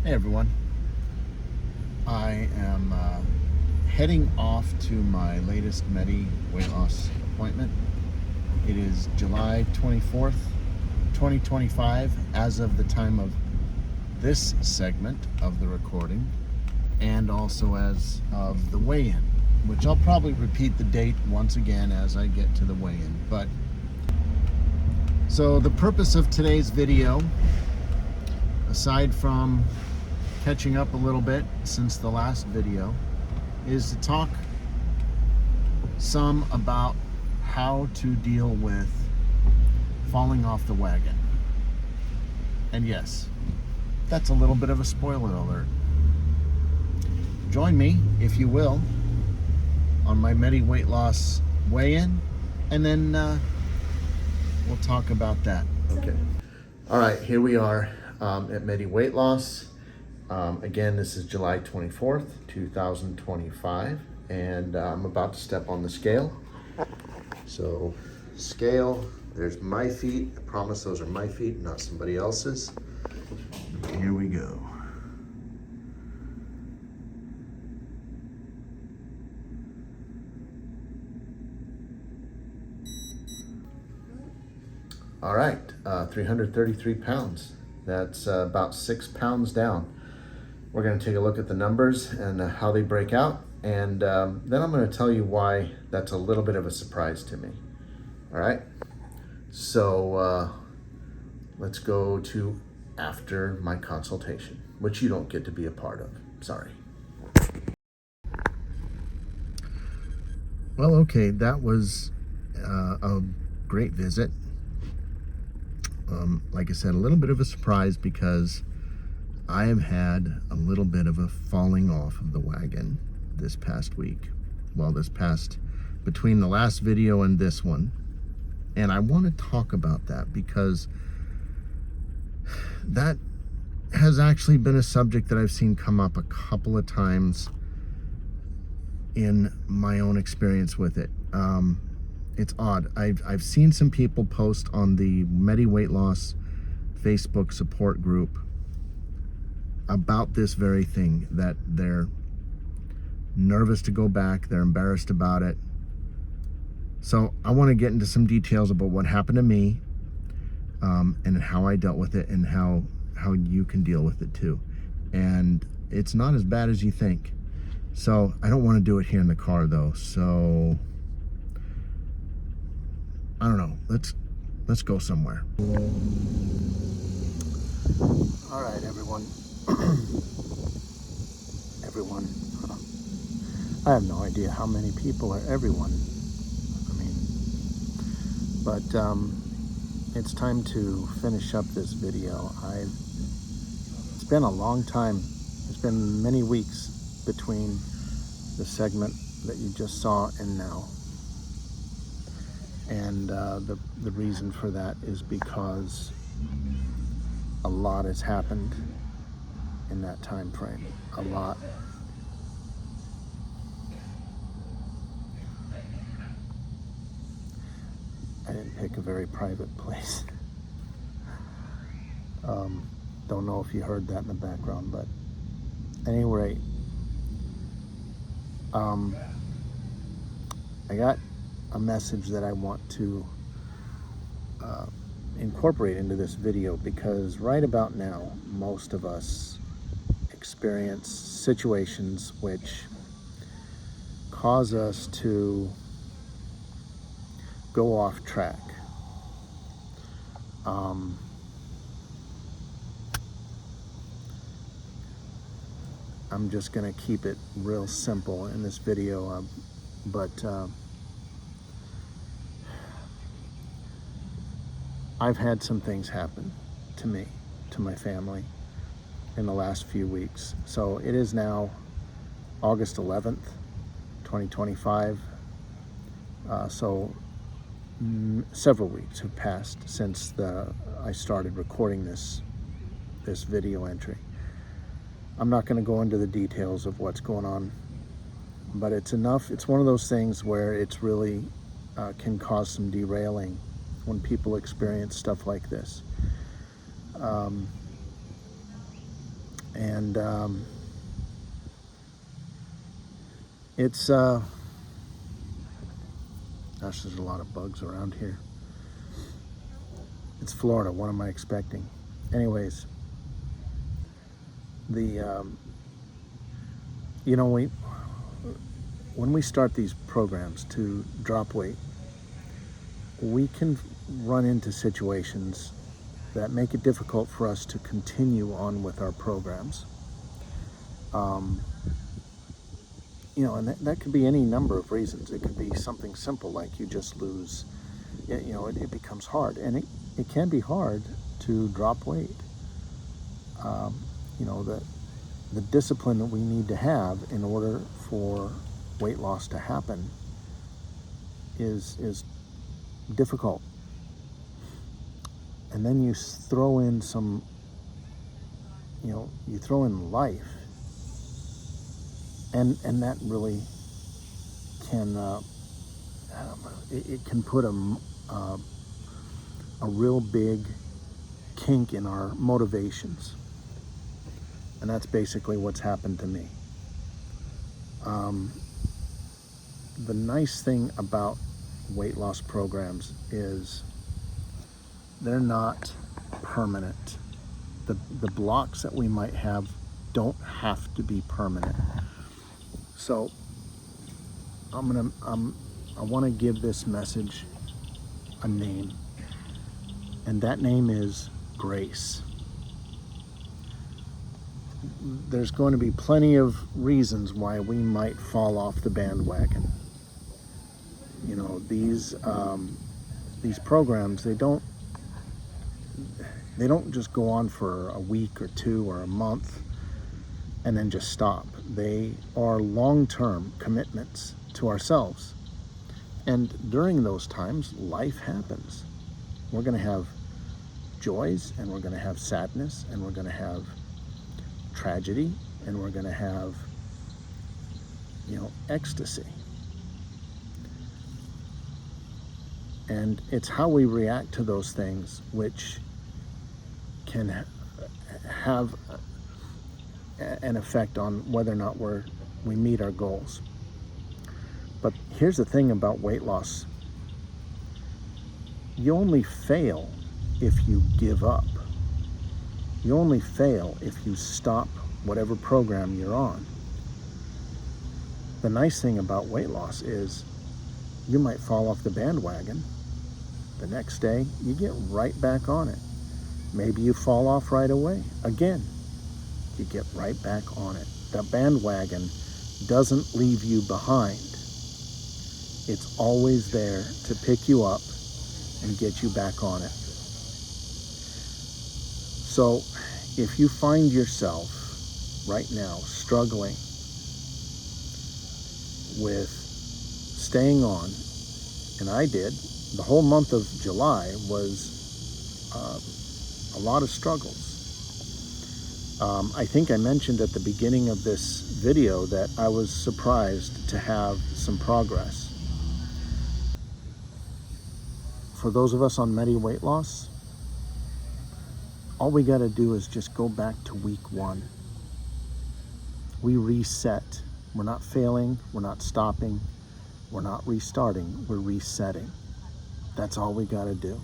Hey everyone, I am heading off to my latest Medi-Weightloss appointment. It is July 24th, 2025, as of the time of this segment of the recording, and also as of the weigh-in, which I'll probably repeat the date once again as I get to the weigh-in. But so the purpose of today's video, aside from catching up a little bit since the last video, is to talk some about how to deal with falling off the wagon. And yes, that's a little bit of a spoiler alert. Join me, if you will, on my Medi-Weightloss weigh-in, and then we'll talk about that. Okay. All right, here we are at Medi-Weightloss. Again, this is July 24th, 2025, and I'm about to step on the scale. So, scale, there's my feet. I promise those are my feet, not somebody else's. Here we go. All right, 333 pounds. That's about 6 pounds down. We're going to take a look at the numbers and how they break out, and then I'm going to tell you why that's a little bit of a surprise to me. All right, so let's go to after my consultation, which you don't get to be a part of. Sorry. Well, okay, that was a great visit. Like I said, a little bit of a surprise because I have had a little bit of a falling off of the wagon this past week. Well, between the last video and this one. And I want to talk about that because that has actually been a subject that I've seen come up a couple of times in my own experience with it. It's odd. I've seen some people post on the Medi-Weightloss Facebook support group about this very thing, that they're nervous to go back, they're embarrassed about it. So I want to get into some details about what happened to me, and how I dealt with it, and how you can deal with it too. And it's not as bad as you think. So I don't want to do it here in the car though. So I don't know. Let's go somewhere. All right, everyone. Everyone. I have no idea how many people are everyone. I mean, but it's time to finish up this video. It's been a long time. It's been many weeks between the segment that you just saw and now. And the reason for that is because a lot has happened in that time frame. A lot. I didn't pick a very private place. Don't know if you heard that in the background, but at any rate, I got a message that I want to incorporate into this video, because right about now, most of us experience situations which cause us to go off track. I'm just going to keep it real simple in this video, but I've had some things happen to me, to my family, in the last few weeks. So it is now August 11th, 2025. So several weeks have passed since I started recording this video entry. I'm not going to go into the details of what's going on, but it's one of those things where it's really can cause some derailing when people experience stuff like this. And it's gosh, there's a lot of bugs around here. It's Florida. What am I expecting? Anyways, when we start these programs to drop weight, we can run into situations that make it difficult for us to continue on with our programs. And that could be any number of reasons. It could be something simple like you just lose, it becomes hard. And it can be hard to drop weight. The discipline that we need to have in order for weight loss to happen is difficult. And then you throw in you throw in life, and that really can it can put a real big kink in our motivations. And that's basically what's happened to me. The nice thing about weight loss programs is they're not permanent. The blocks that we might have don't have to be permanent. So I want to give this message a name, and that name is grace. There's going to be plenty of reasons why we might fall off the bandwagon. These programs, they don't just go on for a week or two or a month and then just stop. They are long-term commitments to ourselves. And during those times, life happens. We're going to have joys, and we're going to have sadness, and we're going to have tragedy, and we're going to have ecstasy. And it's how we react to those things which can have an effect on whether or not we meet our goals. But here's the thing about weight loss. You only fail if you give up. You only fail if you stop whatever program you're on. The nice thing about weight loss is you might fall off the bandwagon. The next day, you get right back on it. Maybe you fall off right away. Again, you get right back on it. The bandwagon doesn't leave you behind. It's always there to pick you up and get you back on it. So if you find yourself right now struggling with staying on, and I did, the whole month of July was a lot of struggles. I think I mentioned at the beginning of this video that I was surprised to have some progress. For those of us on Medi-Weightloss, all we got to do is just go back to week 1. We reset. We're not failing, we're not stopping, we're not restarting, we're resetting. That's all we got to do.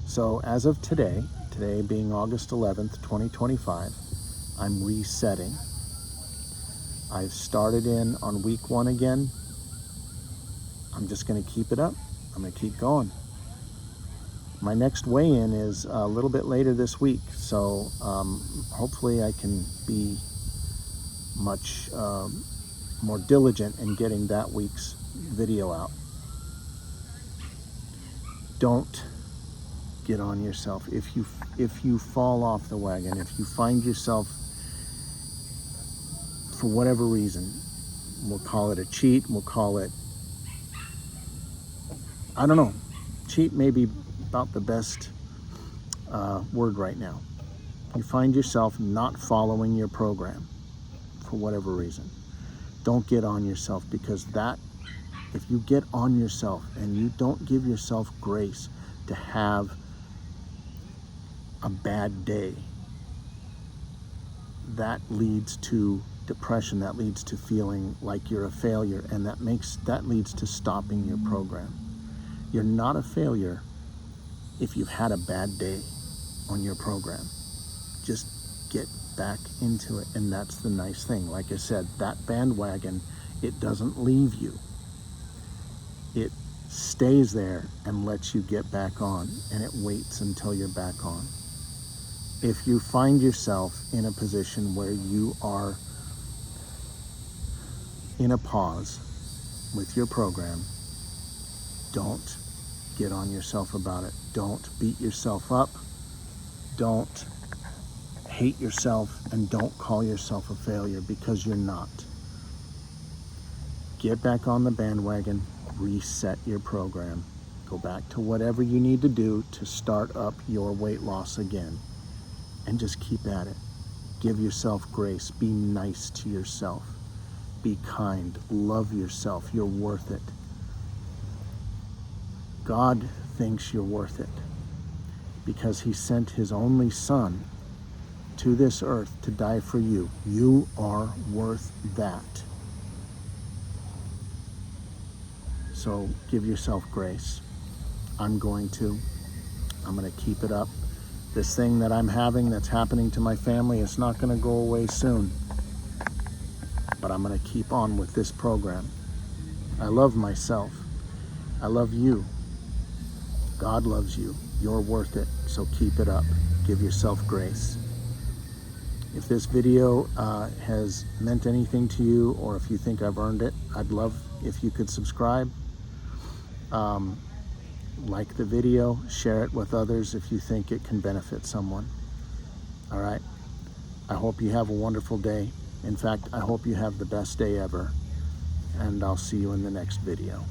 So as of today being August 11th, 2025, I'm resetting. I've started in on week 1 again. I'm just going to keep it up. I'm going to keep going. My next weigh-in is a little bit later this week, so hopefully I can be much more diligent in getting that week's video out. Don't get on yourself. If you fall off the wagon, if you find yourself, for whatever reason, we'll call it a cheat, we'll call it, I don't know, cheat may be about the best word right now. You find yourself not following your program for whatever reason, don't get on yourself, because if you get on yourself and you don't give yourself grace to have a bad day, that leads to depression, that leads to feeling like you're a failure, and that leads to stopping your program. You're not a failure if you've had a bad day on your program. Just get back into it, and that's the nice thing. Like I said, that bandwagon, it doesn't leave you. It stays there and lets you get back on, and it waits until you're back on. If you find yourself in a position where you are in a pause with your program, don't get on yourself about it. Don't beat yourself up. Don't hate yourself, and don't call yourself a failure, because you're not. Get back on the bandwagon, reset your program, go back to whatever you need to do to start up your weight loss again, and just keep at it. Give yourself grace. Be nice to yourself. Be kind. Love yourself. You're worth it. God thinks you're worth it, because he sent his only son to this earth to die for you. You are worth that. So give yourself grace. I'm going to keep it up. This thing that I'm having, that's happening to my family, it's not going to go away soon. But I'm going to keep on with this program. I love myself. I love you. God loves you. You're worth it. So keep it up. Give yourself grace. If this video has meant anything to you, or if you think I've earned it, I'd love if you could subscribe. Like the video, share it with others if you think it can benefit someone. All right? I hope you have a wonderful day. In fact, I hope you have the best day ever. And I'll see you in the next video.